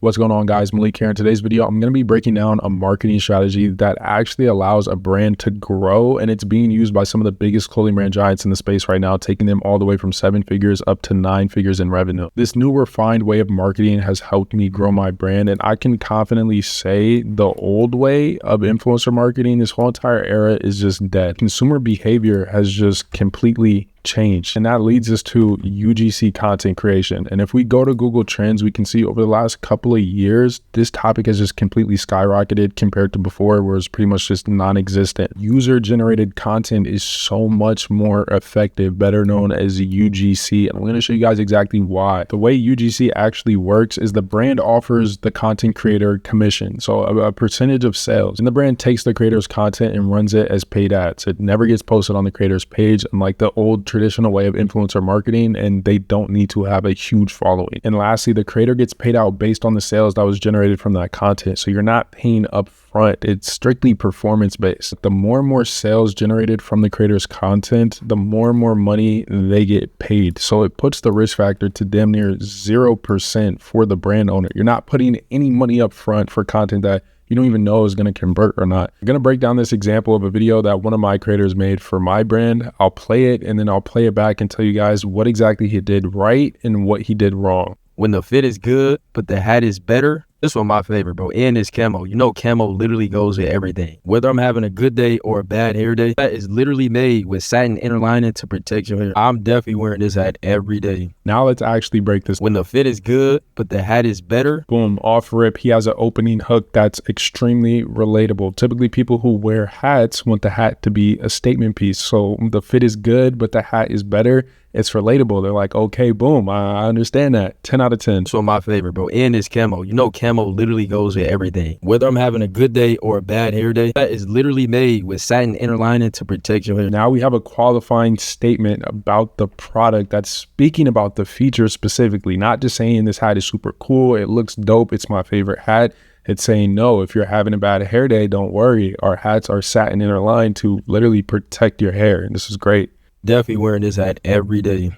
What's going on, guys? Malik here. In today's video, I'm going to be breaking down a marketing strategy that actually allows a brand to grow, and it's being used by some of the biggest clothing brand giants in the space right now, taking them all the way from 7 figures up to 9 figures in revenue. This new refined way of marketing has helped me grow my brand, and I can confidently say the old way of influencer marketing, this whole entire era, is just dead. Consumer behavior has just completely changed, and that leads us to UGC content creation. And if we go to Google Trends, we can see over the last couple of years, this topic has just completely skyrocketed compared to before, where it's pretty much just non-existent. User-generated content is so much more effective, better known as UGC, and I'm going to show you guys exactly why. The way UGC actually works is the brand offers the content creator commission, so a percentage of sales, and the brand takes the creator's content and runs it as paid ads. It never gets posted on the creator's page, unlike the old traditional way of influencer marketing, and they don't need to have a huge following. And lastly, the creator gets paid out based on the sales that was generated from that content, so you're not paying up front. It's strictly performance based. The more and more sales generated from the creator's content, the more and more money they get paid. So it puts the risk factor to damn near 0% for the brand owner. You're not putting any money up front for content that you don't even know is going to convert or not. I'm going to break down this example of a video that one of my creators made for my brand. I'll play it and then I'll play it back and tell you guys what exactly he did right and what he did wrong. When the fit is good, but the hat is better. This one my favorite, bro. And it's camo. You know, camo literally goes with everything. Whether I'm having a good day or a bad hair day, that is literally made with satin inner lining to protect your hair. I'm definitely wearing this hat every day. Now let's actually break this. When the fit is good, but the hat is better. Boom, off rip, he has an opening hook that's extremely relatable. Typically, people who wear hats want the hat to be a statement piece. So the fit is good, but the hat is better. It's relatable. They're like, okay, boom, I understand that. 10 out of 10. This one my favorite, bro. And it's camo. You know, camo literally goes with everything. Whether I'm having a good day or a bad hair day, that is literally made with satin inner lining to protect your hair. Now we have a qualifying statement about the product that's speaking about the features specifically, not just saying this hat is super cool, it looks dope, it's my favorite hat. It's saying, no, if you're having a bad hair day, don't worry. Our hats are satin inner lined to literally protect your hair. And this is great. Definitely wearing this hat every day.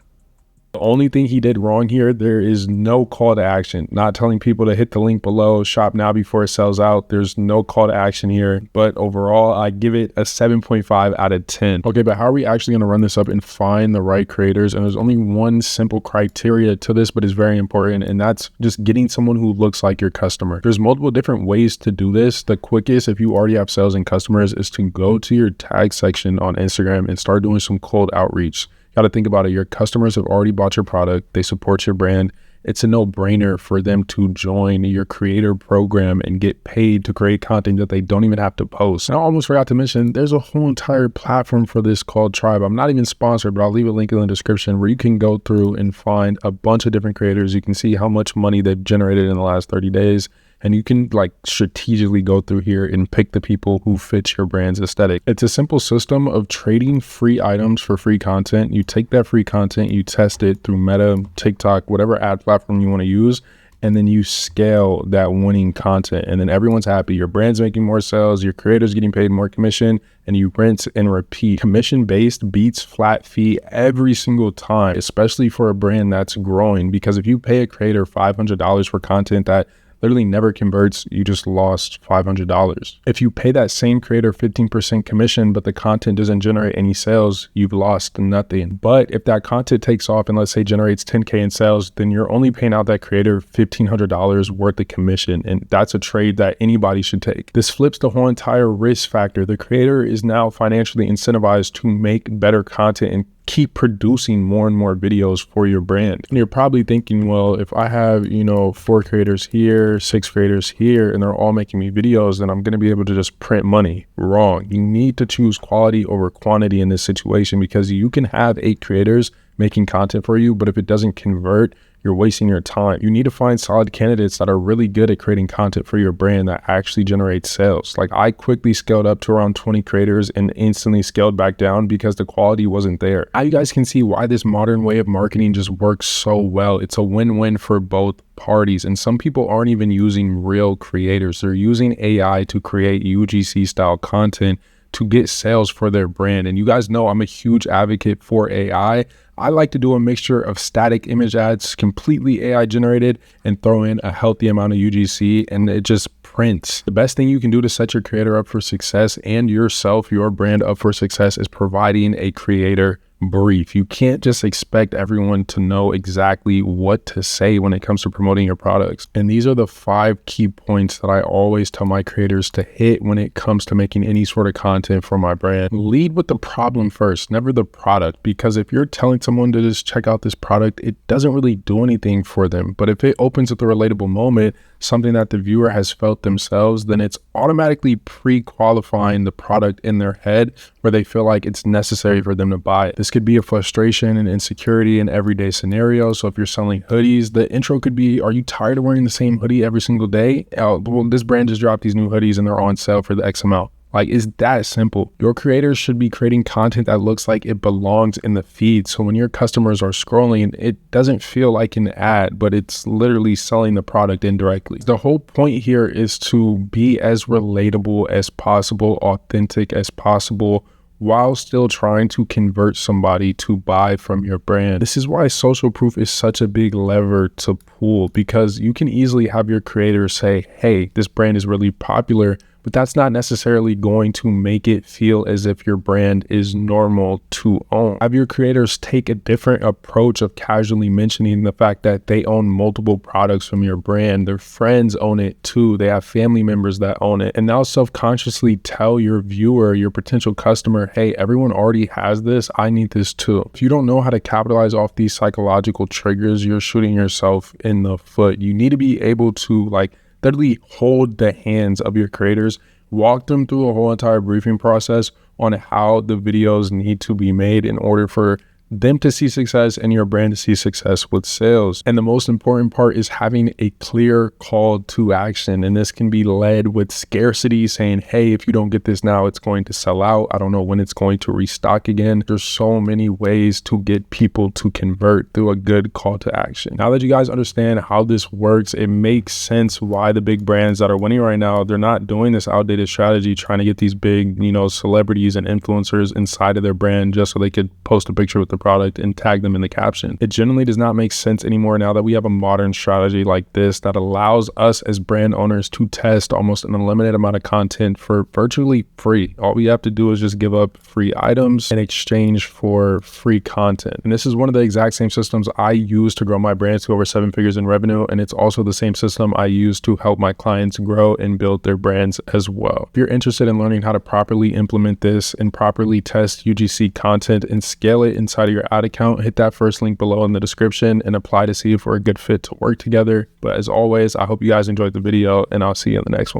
The only thing he did wrong here, there is no call to action. Not telling people to hit the link below, shop now before it sells out. There's no call to action here. But overall, I give it a 7.5 out of 10. Okay, but how are we actually going to run this up and find the right creators? And there's only one simple criteria to this, but it's very important. And that's just getting someone who looks like your customer. There's multiple different ways to do this. The quickest, if you already have sales and customers, is to go to your tag section on Instagram and start doing some cold outreach. Got to think about it. Your customers have already bought your product. They support your brand. It's a no-brainer for them to join your creator program and get paid to create content that they don't even have to post. And I almost forgot to mention, there's a whole entire platform for this called Tribe. I'm not even sponsored, but I'll leave a link in the description where you can go through and find a bunch of different creators. You can see how much money they've generated in the last 30 days. And you can like strategically go through here and pick the people who fit your brand's aesthetic. It's a simple system of trading free items for free content. You take that free content, you test it through Meta, TikTok, whatever ad platform you want to use, and then you scale that winning content. And then everyone's happy. Your brand's making more sales, your creator's getting paid more commission, and you rinse and repeat. Commission-based beats flat fee every single time, especially for a brand that's growing. Because if you pay a creator $500 for content that literally never converts, you just lost $500. If you pay that same creator 15% commission, but the content doesn't generate any sales, you've lost nothing. But if that content takes off and let's say generates 10K in sales, then you're only paying out that creator $1,500 worth of commission. And that's a trade that anybody should take. This flips the whole entire risk factor. The creator is now financially incentivized to make better content and keep producing more and more videos for your brand. And you're probably thinking, well, if I have, 4 creators here, 6 creators here, and they're all making me videos, then I'm going to be able to just print money. Wrong. You need to choose quality over quantity in this situation, because you can have 8 creators making content for you, but if it doesn't convert, you're wasting your time. You need to find solid candidates that are really good at creating content for your brand that actually generates sales. Like, I quickly scaled up to around 20 creators and instantly scaled back down because the quality wasn't there. Now you guys can see why this modern way of marketing just works so well. It's a win-win for both parties. And some people aren't even using real creators. They're using AI to create UGC style content to get sales for their brand. And you guys know I'm a huge advocate for AI. I like to do a mixture of static image ads, completely AI generated, and throw in a healthy amount of UGC, and it just prints. The best thing you can do to set your creator up for success and yourself, your brand up for success, is providing a creator brief. You can't just expect everyone to know exactly what to say when it comes to promoting your products. And these are the 5 key points that I always tell my creators to hit when it comes to making any sort of content for my brand. Lead with the problem first, never the product, because if you're telling someone to just check out this product, it doesn't really do anything for them. But if it opens with a relatable moment, something that the viewer has felt themselves, then it's automatically pre-qualifying the product in their head where they feel like it's necessary for them to buy it. This could be a frustration and insecurity in everyday scenarios. So if you're selling hoodies, the intro could be, are you tired of wearing the same hoodie every single day? Well, this brand just dropped these new hoodies and they're on sale for the X amount. Like, it's that simple. Your creators should be creating content that looks like it belongs in the feed. So when your customers are scrolling, it doesn't feel like an ad, but it's literally selling the product indirectly. The whole point here is to be as relatable as possible, authentic as possible, while still trying to convert somebody to buy from your brand. This is why social proof is such a big lever to pull, because you can easily have your creators say, hey, this brand is really popular, but that's not necessarily going to make it feel as if your brand is normal to own. Have your creators take a different approach of casually mentioning the fact that they own multiple products from your brand. Their friends own it too. They have family members that own it. And now self-consciously tell your viewer, your potential customer, hey, everyone already has this. I need this too. If you don't know how to capitalize off these psychological triggers, you're shooting yourself in the foot. You need to be able to literally hold the hands of your creators, walk them through a whole entire briefing process on how the videos need to be made in order for them to see success and your brand to see success with sales. And the most important part is having a clear call to action. And this can be led with scarcity, saying, hey, if you don't get this now, it's going to sell out. I don't know when it's going to restock again. There's so many ways to get people to convert through a good call to action. Now that you guys understand how this works, it makes sense why the big brands that are winning right now, they're not doing this outdated strategy, trying to get these big, celebrities and influencers inside of their brand just so they could post a picture with the product and tag them in the caption. It generally does not make sense anymore now that we have a modern strategy like this that allows us as brand owners to test almost an unlimited amount of content for virtually free. All we have to do is just give up free items in exchange for free content. And this is one of the exact same systems I use to grow my brands to over 7 figures in revenue. And it's also the same system I use to help my clients grow and build their brands as well. If you're interested in learning how to properly implement this and properly test UGC content and scale it inside of your ad account, hit that first link below in the description and apply to see if we're a good fit to work together. But as always, I hope you guys enjoyed the video and I'll see you in the next one.